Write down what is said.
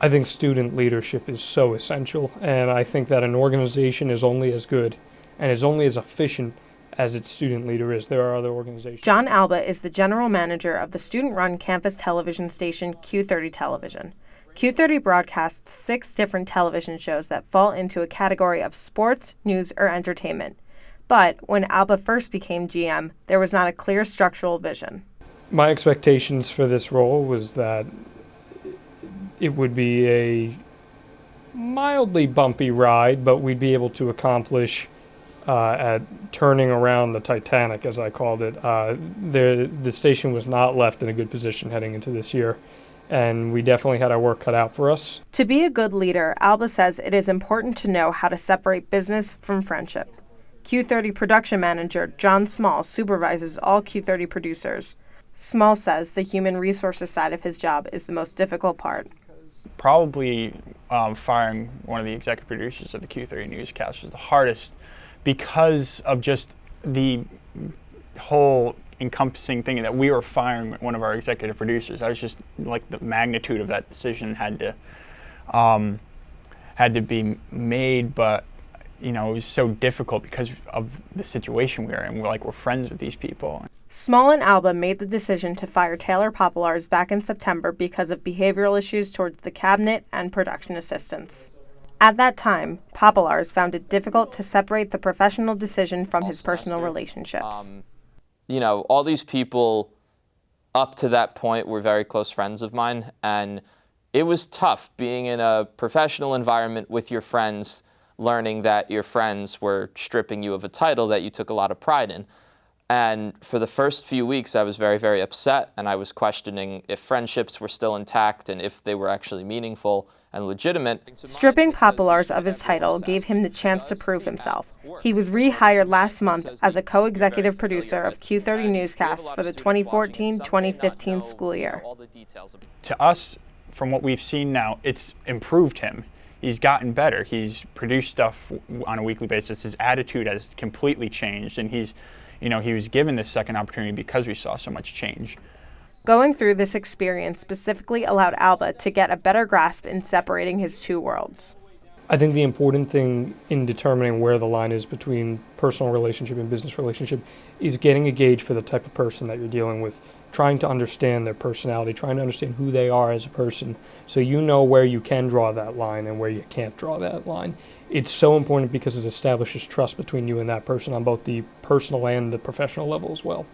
I think student leadership is so essential, and I think that an organization is only as good and is only as efficient as its student leader is. There are other organizations. John Alba is the general manager of the student-run campus television station Q30 Television. Q30 broadcasts 6 different television shows that fall into a category of sports, news, or entertainment. But when Alba first became GM, there was not a clear structural vision. My expectations for this role was that it would be a mildly bumpy ride, but we'd be able to accomplish at turning around the Titanic, as I called it. The station was not left in a good position heading into this year, and we definitely had our work cut out for us. To be a good leader, Alba says it is important to know how to separate business from friendship. Q30 production manager John Small supervises all Q30 producers. Small says the human resources side of his job is the most difficult part. Probably firing one of the executive producers of the Q30 newscast was the hardest, because of just the whole encompassing thing that we were firing one of our executive producers. I was just like, the magnitude of that decision had to be made, but it was so difficult because of the situation we were in. We're friends with these people. Small and Alba made the decision to fire Taylor Popolars back in September because of behavioral issues towards the cabinet and production assistants. At that time, Popolars found it difficult to separate the professional decision from his personal relationships. All these people up to that point were very close friends of mine, and it was tough being in a professional environment with your friends, learning that your friends were stripping you of a title that you took a lot of pride in. And for the first few weeks, I was very, very upset, and I was questioning if friendships were still intact and if they were actually meaningful and legitimate. Stripping Popolars of his title gave him the chance to prove himself. He was rehired last month as a co-executive producer of Q30 Newscast for the 2014-2015 school year. To us, from what we've seen now, it's improved him. He's gotten better. He's produced stuff on a weekly basis. His attitude has completely changed, and he was given this second opportunity because we saw so much change. Going through this experience specifically allowed Alba to get a better grasp in separating his two worlds. I think the important thing in determining where the line is between personal relationship and business relationship is getting a gauge for the type of person that you're dealing with, trying to understand their personality, trying to understand who they are as a person, so you know where you can draw that line and where you can't draw that line. It's so important because it establishes trust between you and that person on both the personal and the professional level as well.